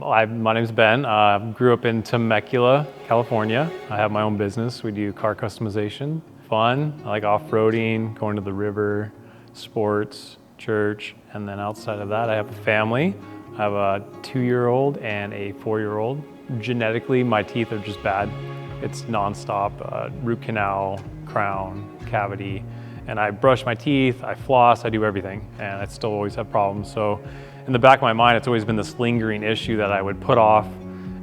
My name's Ben. Grew up in Temecula, California. I have my own business. We do car customization, fun. I like off-roading, going to the river, sports, church, and then outside of that, I have a family. I have a 2-year-old and a 4-year-old. Genetically, my teeth are just bad. It's nonstop, root canal, crown, cavity, and I brush my teeth, I floss, I do everything, and I still always have problems. So in the back of my mind, it's always been this lingering issue that I would put off,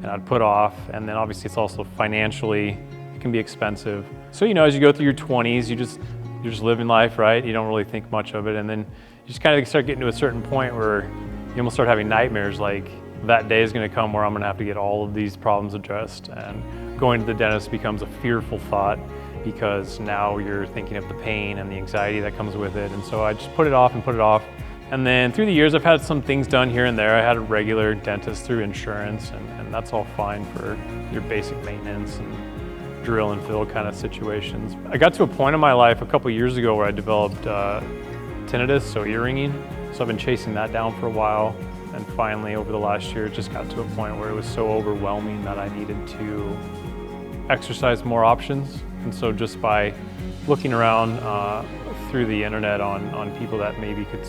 and then obviously it's also financially, it can be expensive. So, as you go through your 20s, you're just living life, right? You don't really think much of it, and then you just kind of start getting to a certain point where you almost start having nightmares, like that day is gonna come where I'm gonna have to get all of these problems addressed, and going to the dentist becomes a fearful thought because now you're thinking of the pain and the anxiety that comes with it. And so I just put it off and put it off. And then through the years, I've had some things done here and there. I had a regular dentist through insurance, and that's all fine for your basic maintenance and drill and fill kind of situations. I got to a point in my life a couple years ago where I developed tinnitus, so ear ringing. So I've been chasing that down for a while. And finally, over the last year, it just got to a point where it was so overwhelming that I needed to exercise more options. And so just by looking around through the internet on people that maybe could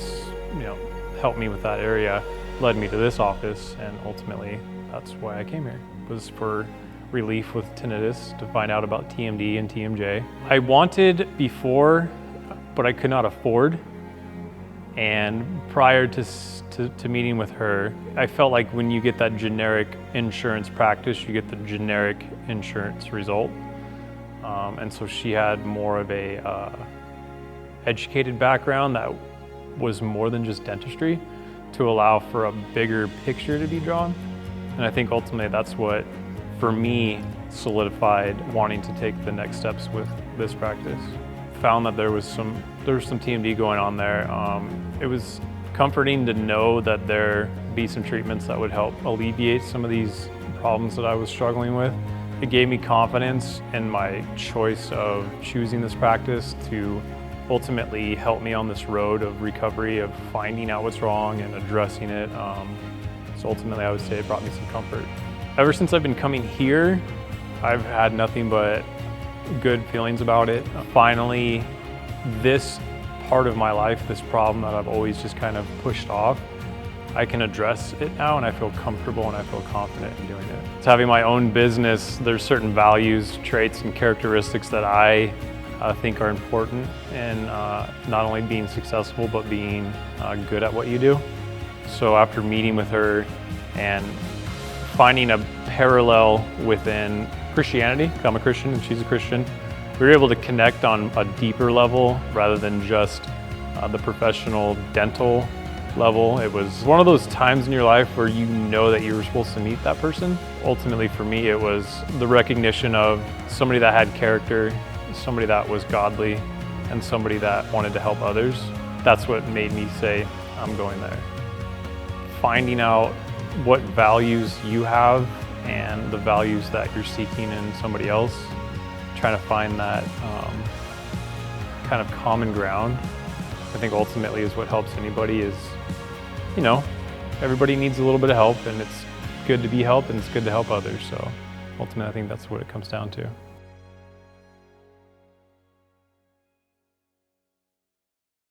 help me with that area led me to this office, and ultimately that's why I came here. It was for relief with tinnitus, to find out about TMD and TMJ. I wanted before, but I could not afford. And prior to meeting with her, I felt like when you get that generic insurance practice, you get the generic insurance result. And so she had more of a educated background that was more than just dentistry, to allow for a bigger picture to be drawn. And I think ultimately that's what, for me, solidified wanting to take the next steps with this practice. Found that there was some TMD going on there. It was comforting to know that there be some treatments that would help alleviate some of these problems that I was struggling with. It gave me confidence in my choice of choosing this practice to ultimately help me on this road of recovery, of finding out what's wrong and addressing it. So ultimately I would say it brought me some comfort. Ever since I've been coming here, I've had nothing but good feelings about it. Finally, this part of my life, this problem that I've always just kind of pushed off, I can address it now, and I feel comfortable and I feel confident in doing it. It's having my own business, there's certain values, traits, and characteristics that I think are important in not only being successful, but being good at what you do. So after meeting with her and finding a parallel within Christianity, I'm a Christian and she's a Christian, we were able to connect on a deeper level rather than just the professional dental level. It was one of those times in your life where you know that you were supposed to meet that person. Ultimately for me, it was the recognition of somebody that had character, somebody that was godly, and somebody that wanted to help others. That's what made me say, I'm going there. Finding out what values you have and the values that you're seeking in somebody else, trying to find that kind of common ground, I think ultimately is what helps anybody. Is, everybody needs a little bit of help, and it's good to be helped and it's good to help others. So ultimately I think that's what it comes down to.